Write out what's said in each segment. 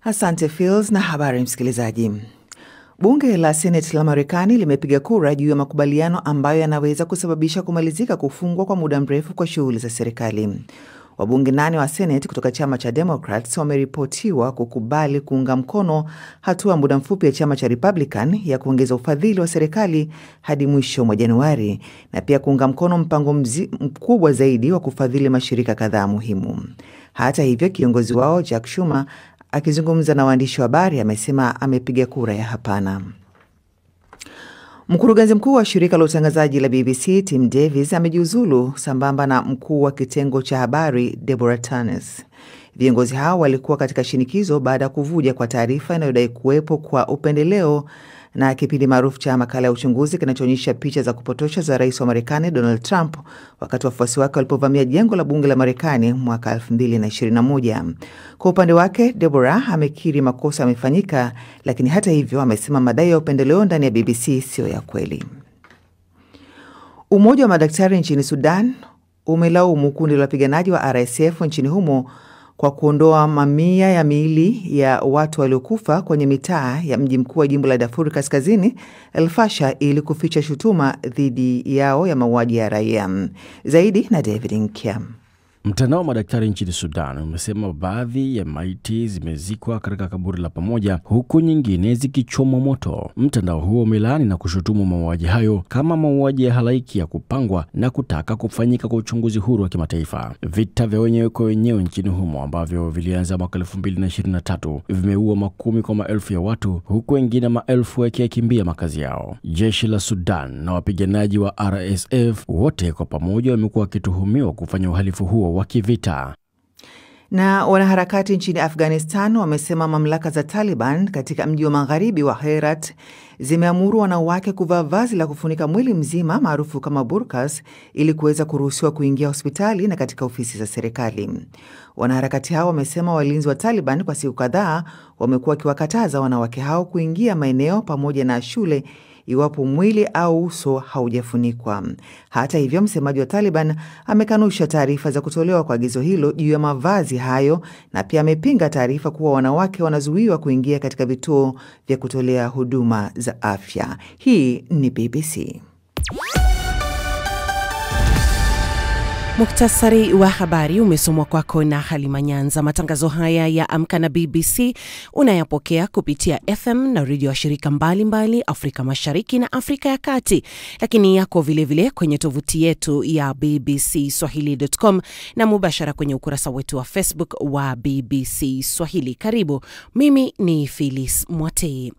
Asante Phils na habari msikilizaji. Bunge la Senate la Marekani limepiga kura juu ya makubaliano ambayo yanaweza kusababisha kumalizika kufungwa kwa muda mrefu kwa shughuli za serikali. Wabunge 8 wa Senate kutoka chama cha Democrats wameripotiwa kukubali kuunga mkono hatua muda mfupi ya chama cha Republican ya kuongeza ufadhili wa serikali hadi mwisho mwa Januari, na pia kuunga mkono mpango mkubwa zaidi wa kufadhili mashirika kadhaa muhimu. Hata hivyo, kiongozi wao Jack Schumer akizungumza na waandishi wa habari amesema amepiga kura ya hapana. Mkurugenzi mkuu wa shirika la utangazaji la BBC Tim Davis amejiuzulu sambamba na mkuu wa kitengo cha habari Deborah Turnes. Viongozi hao walikuwa katika shinikizo baada ya kuvuja kwa taarifa inayodai kuwepo kwa upendeleo na kipindi maarufu cha makala ya uchunguzi kinachoonyesha picha za kupotosha za rais wa Marekani Donald Trump wakati wafuasi wake walipovamia jengo la bunge la Marekani mwaka 2021. Kwa upande wake, Deborah amekiri makosa yamefanyika, lakini hata hivyo amesema madai ya upendeleo ndani ya BBC sio ya kweli. Umoja wa madaktari nchini Sudan umelaumu kundi la wapiganaji wa RSF nchini humo kwa kuondoa mamia ya miili ya watu waliokufa kwenye mitaa ya mji mkuu wa jimbo la Darfur Kaskazini, El Fasher, ili kuficha shutuma dhidi yao ya mauaji ya raia. Zaidi na David Nkiam. Mtandao wa madaktari nchini Sudan umesema baadhi ya maiti zimezikwa katika kaburi la pamoja huku nyingine zikichomwa moto. Mtandao huo umelaani na kushutumu mauaji hayo kama mauaji ya halaiki ya kupangwa na kutaka kufanyika kwa uchunguzi huru wa kimataifa. Vita vya wenyewe kwa wenyewe nchini humo ambavyo vilianza mwaka 2023 vimeua makumi kwa maelfu ya watu huku wengine maelfu wakikimbia makazi yao. Jeshi la Sudan na wapiganaji wa RSF wote kwa pamoja wamekuwa wakituhumiwa kufanya uhalifu huo wa kivita. Na wanaharakati nchini Afghanistan wamesema mamlaka za Taliban katika mji wa magharibi wa Herat zimeamuru wanawake kuvaa vazi la kufunika mwili mzima maarufu kama burkas ili kuweza kuruhusiwa kuingia hospitali na katika ofisi za serikali. Wanaharakati hao wamesema walinzi wa Taliban kwa siku kadhaa wamekuwa wakiwakataza wanawake hao kuingia maeneo pamoja na shule iwapo mwili au uso haujafunikwa. Hata hivyo, msemaji wa Taliban amekanusha taarifa za kutolewa kwa agizo hilo juu ya mavazi hayo, na pia amepinga taarifa kuwa wanawake wanazuiwa kuingia katika vituo vya kutolea huduma za afya. Hii ni BBC. Muktasari wa habari umesomwa kwako na Halima Nyanza. Matangazo haya ya Amka na BBC unayapokea kupitia FM na redio wa shirika mbalimbali Afrika Mashariki na Afrika ya Kati, lakini yako vile kwenye tovuti yetu ya bbcswahili.com na mubashara kwenye ukurasa wetu wa Facebook wa BBC Swahili. Karibu, mimi ni Phyllis Mwatei.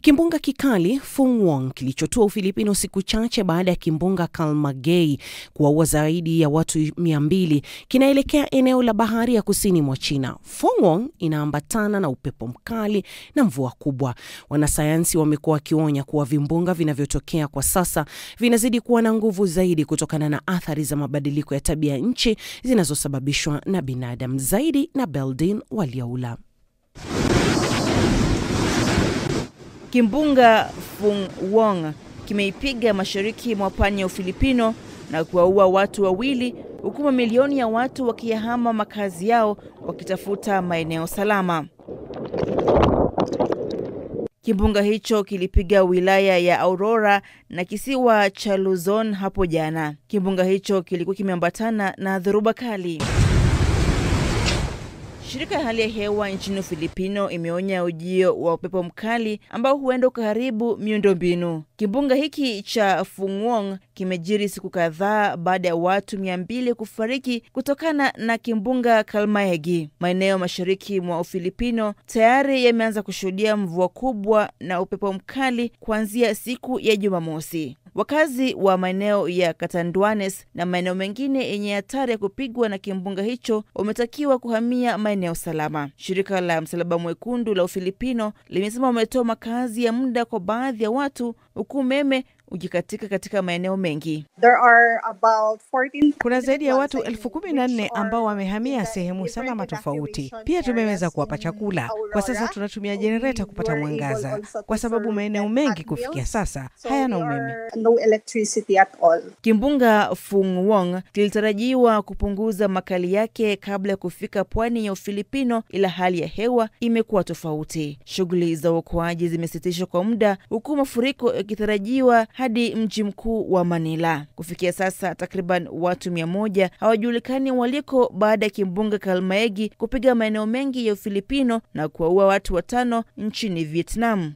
Kimbunga kikali Fungwong kilichotua Ufilipino siku chache baada ya kimbunga Kalmagay kuwaua zaidi ya watu 200 kinaelekea eneo la bahari ya kusini mwa China. Fungwong inaambatana na upepo mkali na mvua kubwa. Wanasayansi wamekuwa wakionya kuwa vimbunga vinavyotokea kwa sasa vinazidi kuwa na nguvu zaidi kutokana na athari za mabadiliko ya tabia nchi zinazosababishwa na binadamu. Zaidi na Beldin Waliaula. Kimbunga Fungwong kimeipiga mashariki mwa pwani ya Ufilipino na kuwaua watu 2, huku mamilioni ya watu wakiyahama makazi yao wakitafuta maeneo salama. Kimbunga hicho kilipiga wilaya ya Aurora na kisiwa cha Luzon hapo jana. Kimbunga hicho kilikuwa kimeambatana na dhoruba kali. Shirika ya hali ya hewa nchini Ufilipino imeonya ujio wa upepo mkali ambao huenda ukaharibu miundombinu. Kimbunga hiki cha Fungwong kimejiri siku kadhaa baada ya watu 200 kufariki kutokana na kimbunga Kalmagay. Maeneo mashariki mwa Ufilipino tayari yameanza kushuhudia mvua kubwa na upepo mkali kuanzia siku ya Jumamosi. Wakazi wa maeneo ya Catanduanes na maeneo mengine yenye hatari ya kupigwa na kimbunga hicho wametakiwa kuhamia maeneo salama. Shirika la Msalaba Mwekundu la Ufilipino limesema wametoa makazi ya muda kwa baadhi ya watu, huku umeme ukikatika katika maeneo mengi. Kuna zaidi ya watu 14,000 ambao wamehamia sehemu salama tofauti. Pia tumeweza kuwapa chakula. Kwa sasa tunatumia jenereta kupata mwangaza, kwa sababu maeneo mengi kufikia sasa hayana umeme. Kimbunga Fungwong kilitarajiwa kupunguza makali yake kabla ya kufika pwani ya Ufilipino, ila hali ya hewa imekuwa tofauti. Shughuli za uokoaji zimesitishwa kwa muda, huku mafuriko yakitarajiwa hadi mji mkuu wa Manila. Kufikia sasa takriban watu 100 hawajulikani waliko baada ya kimbunga Kalmaegi kupiga maeneo mengi ya Ufilipino na kuwaua watu 5 nchini Vietnam.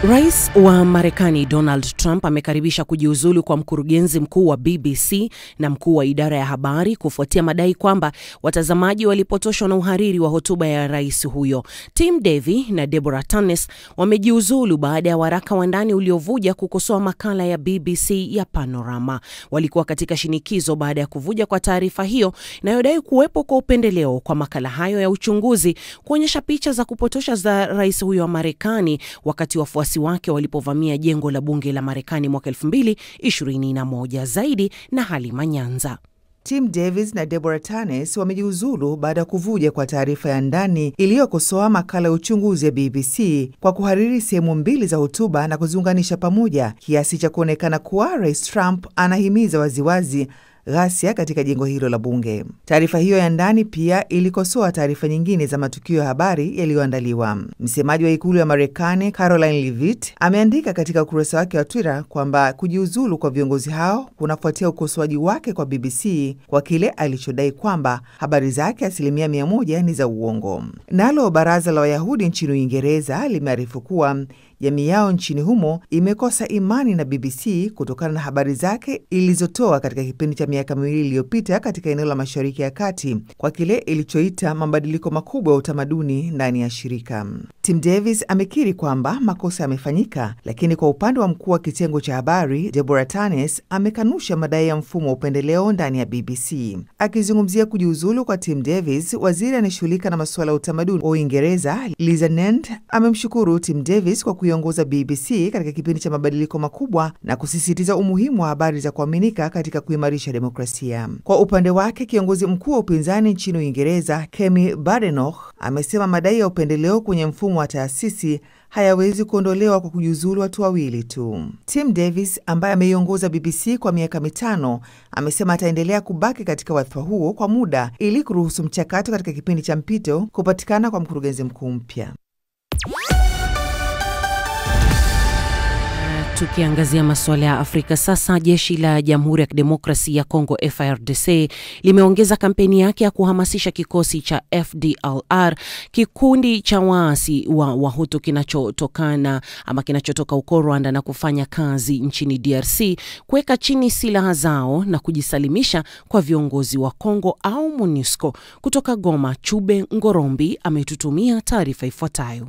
Rais wa Marekani Donald Trump amekaribisha kujiuzulu kwa mkurugenzi mkuu wa BBC na mkuu wa idara ya habari kufuatia madai kwamba watazamaji walipotoshwa na uhariri wa hotuba ya rais huyo. Tim Davie na Deborah Tanis wamejiuzulu baada ya waraka wa ndani uliovuja kukosoa makala ya BBC ya Panorama. Walikuwa katika shinikizo baada ya kuvuja kwa taarifa hiyo inayodai kuwepo kwa upendeleo kwa makala hayo ya uchunguzi kuonyesha picha za kupotosha za rais huyo wa Marekani wakati wafuasi wake walipovamia jengo la bunge la Marekani mwaka 2021. Zaidi na Halima Nyanza. Tim Davis na Deborah Tanis wamejiuzulu baada ya kuvuja kwa taarifa ya ndani iliyokosoa makala ya uchunguzi ya BBC kwa kuhariri sehemu 2 za hotuba na kuziunganisha pamoja kiasi cha kuonekana kuwa Rais Trump anahimiza waziwazi ghasia katika jengo hilo la bunge. Taarifa hiyo ya ndani pia ilikosoa taarifa nyingine za matukio ya habari yaliyoandaliwa. Msemaji wa ikulu ya Marekani Caroline Leavitt ameandika katika ukurasa wake wa Twitter kwamba kujiuzulu kwa viongozi hao kunafuatia ukosoaji wake kwa BBC kwa kile alichodai kwamba habari zake 100% ni za uongo. Nalo baraza la Wayahudi nchini Uingereza limearifu kuwa jamii yao nchini humo imekosa imani na BBC kutokana na habari zake ilizotoa katika kipindi cha miaka 2 iliyopita katika eneo la Mashariki ya Kati kwa kile ilichoita mabadiliko makubwa ya utamaduni ndani ya shirika. Tim Davis amekiri kwamba makosa yamefanyika, lakini kwa upande wa mkuu wa kitengo cha habari Deborah Tanis amekanusha madai ya mfumo wa upendeleo ndani ya BBC. Akizungumzia kujiuzulu kwa Tim Davis, waziri anayeshughulika na masuala ya utamaduni wa Uingereza Liza Nand amemshukuru Tim Davis kwa kuiongoza BBC katika kipindi cha mabadiliko makubwa na kusisitiza umuhimu wa habari za kuaminika katika kuimarisha demokrasia. Kwa upande wake, kiongozi mkuu wa upinzani nchini Uingereza Kemi Badenoch amesema madai ya upendeleo kwenye mfumo wa taasisi hayawezi kuondolewa kwa kujiuzulu watu wawili tu. Tim Davis ambaye ameiongoza BBC kwa miaka 5 amesema ataendelea kubaki katika wadhifa huo kwa muda ili kuruhusu mchakato katika kipindi cha mpito kupatikana kwa mkurugenzi mkuu mpya. Tukiangazia masuala ya Afrika sasa, jeshi la Jamhuri ya Kidemokrasia ya Kongo FARDC limeongeza kampeni yake ya kuhamasisha kikosi cha FDLR, kikundi cha waasi wa Wahutu kinachotoka huko Rwanda na kufanya kazi nchini DRC, kuweka chini silaha zao na kujisalimisha kwa viongozi wa Kongo au MONUSCO. Kutoka Goma, Chube Ngorombi ametutumia taarifa ifuatayo.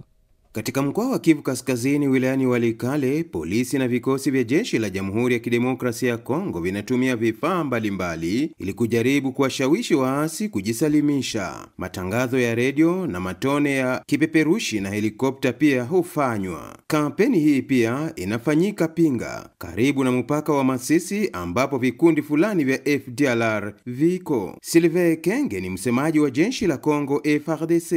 Katika mkoa wa Kivu Kaskazini wilayani Walikale, polisi na vikosi vya jeshi la Jamhuri ya Kidemokrasia ya Kongo vinatumia vifaa mbalimbali ili kujaribu kuwashawishi waasi kujisalimisha. Matangazo ya redio na matone ya kipeperushi na helikopta pia hufanywa. Kampeni hii pia inafanyika Pinga, karibu na mpaka wa Masisi ambapo vikundi fulani vya FDLR viko. Sylvain Kenge ni msemaji wa jeshi la Kongo FARDC.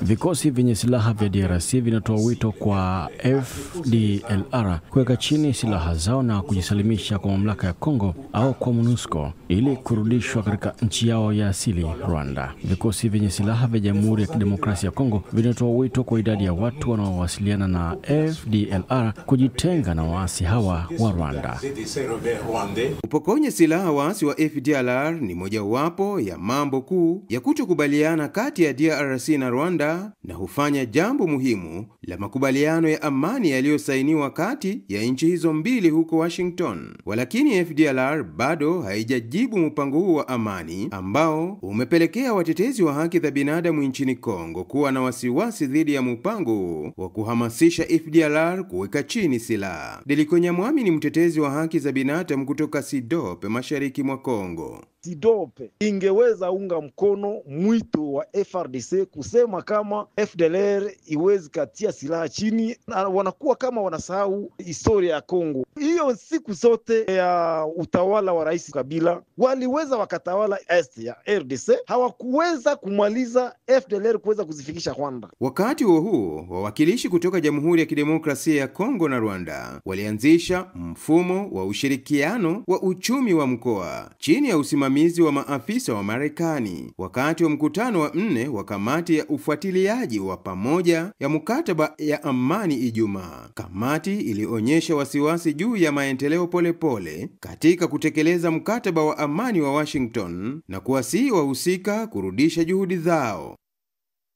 Vikosi vyenye silaha vya DRC vinatoa wito kwa FDLR kuweka chini silaha zao na kujisalimisha kwa mamlaka ya Kongo au kwa MONUSCO ili kurudishwa katika nchi yao ya asili, Rwanda. Vikosi vyenye silaha vya Jamhuri ya Kidemokrasia ya Kongo vinatoa wito kwa idadi ya watu wanaowasiliana na FDLR kujitenga na waasi hawa wa Rwanda. Upokonye silaha waasi wa FDLR ni mojawapo ya mambo kuu ya kutokubaliana kati ya DRC na Rwanda, na hufanya jambo muhimu la makubaliano ya amani yaliyosainiwa kati ya nchi hizo mbili huko Washington. Walakini FDLR bado haijajibu mpango huu wa amani ambao umepelekea watetezi wa haki za binadamu nchini Kongo kuwa na wasiwasi dhidi ya mpango wa kuhamasisha FDLR kuweka chini silaha. Deliko Nyamwami ni mtetezi wa haki za binadamu kutoka Sidope, mashariki mwa Kongo. Antidope ingeweza unga mkono mwito wa FRDC kusema kama FDLR iwezi katia silaha chini, na wanakuwa kama wanasahau historia ya Kongo. Hiyo siku zote ya utawala wa Rais Kabila waliweza wakatawala est ya RDC, hawakuweza kumaliza FDLR kuweza kuzifikisha Rwanda. Wakati huo wawakilishi kutoka Jamhuri ya Kidemokrasia ya Kongo na Rwanda walianzisha mfumo wa ushirikiano wa uchumi wa mkoa chini ya usimamizi wa maafisa wa Marekani wakati wa mkutano wa 4 wa kamati ya ufuatiliaji wa pamoja ya mkataba ya amani Ijumaa. Kamati ilionyesha wasiwasi juu ya maendeleo polepole katika kutekeleza mkataba wa amani wa Washington na kuwasihi wahusika kurudisha juhudi zao.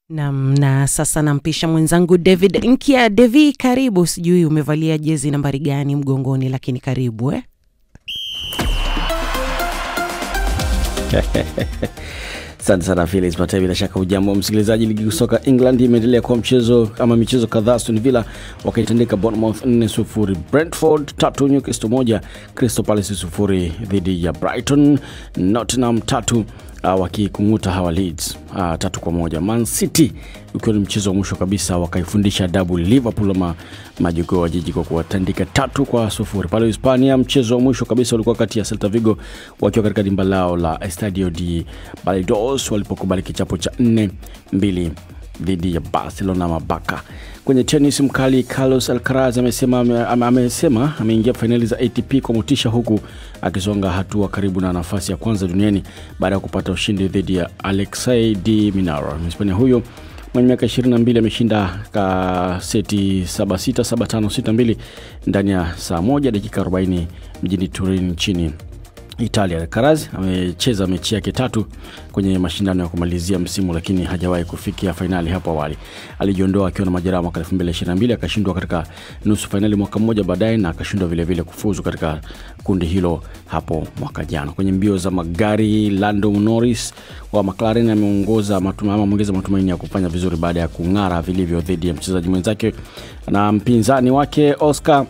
Na sasa nampisha mwenzangu David Nkia. Devi, karibu. Sijui umevalia jezi nambari gani mgongoni, lakini karibu Asante sana Felix Matei, bila shaka hujambo msikilizaji. Ligi kusoka England imeendelea kwa michezo kadhaa. Aston Villa wakaitandika Bournemouth 4-0, Brentford 3, Newcastle 1, Crystal Palace 0 dhidi ya Brighton, Nottingham 3 wakikunguta hawa Leeds 3-1. Man City ukiwa ni mchezo wa mwisho kabisa wakaifundisha double Liverpool majogoo wa jiji kwa kuwatandika 3-0. Pale Hispania mchezo wa mwisho kabisa ulikuwa kati ya Celta Vigo wakiwa katika dimba lao la Estadio de Balaídos walipokubali kichapo cha 4-2 dhidi ya Barcelona mabaka. Kwenye tennis mkali Carlos Alcaraz amesema ameingia finali za ATP kwa motisha, huku akisonga hatua karibu na nafasi ya kwanza duniani baada ya kupata ushindi dhidi ya Alexei de Minaur. Mhispania huyo mwenye miaka 22 ameshinda seti 7-6, 7-5, 6-2 ndani ya saa 1 dakika 40 mjini Turin nchini Italia. Alcaraz amecheza mechi yake 3 kwenye mashindano ya kumalizia msimu, lakini hajawahi kufikia finali hapo awali. Alijiondoa akiwa na majeraha mwaka 2022, akashindwa katika nusu finali mwaka mmoja baadaye, na akashindwa vile vile kufuzu katika kundi hilo hapo mwaka jana. Kwenye mbio za magari, Lando Norris wa McLaren ameongeza matumaini ya kufanya vizuri baada ya kung'ara vilivyo dhidi ya mchezaji mwenzake na mpinzani wake Oscar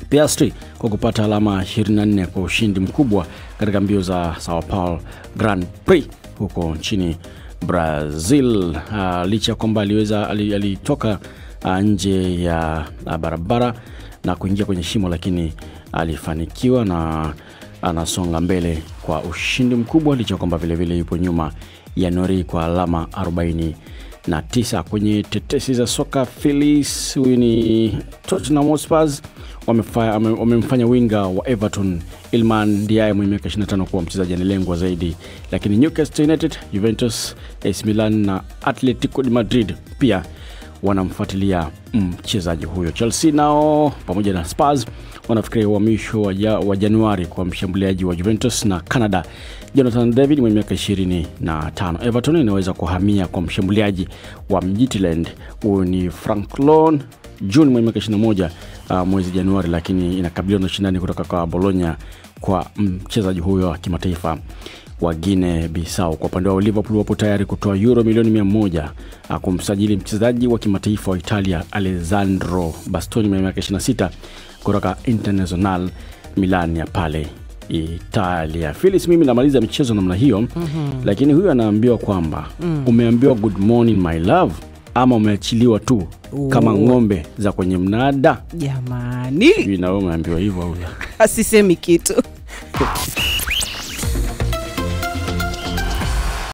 Piastri kwa kupata alama 24 kwa ushindi mkubwa katika mbio za Sao Paulo Grand Prix huko nchini Brazil. Licha kwamba alitoka nje ya barabara na kuingia kwenye shimo, lakini alifanikiwa na anasonga mbele kwa ushindi mkubwa, licha kwamba vile vile yupo nyuma ya Nori kwa alama 49. Kwenye tetesi za soka, Phillies ni Tottenham Hotspur wamemfanya winga wa Everton Iliman Ndiaye mwenye miaka 25 kuwa mchezaji anilengwa zaidi, lakini Newcastle United, Juventus, AC Milan na Atletico de Madrid pia wanamfuatilia mchezaji huyo. Chelsea nao pamoja na Spurs wanafikiria uhamisho wa Januari kwa mshambuliaji wa Juventus na Canada Jonathan David mwenye miaka 25. Everton inaweza kuhamia kwa mshambuliaji wa Midtjylland huyo ni Frank Loan June mwenye miaka 21 mwezi Januari, lakini inakabiliwa na ushindani kutoka kwa Bologna kwa mchezaji huyo wa kimataifa wa Guinea Bissau. Kwa upande wa Liverpool wapo tayari kutoa euro milioni 100 kumsajili mchezaji wa kimataifa wa Italia Alessandro Bastoni mwenye miaka 26 kutoka Internazionale Milan ya pale Italia. Phyllis, mimi namaliza michezo namna hiyo, lakini huyu anaambiwa kwamba umeambiwa good morning my love ama umeachiliwa tu kama ng'ombe za kwenye mnada. Jamani, na wewe umeambiwa hivyo au? Asisemi kitu.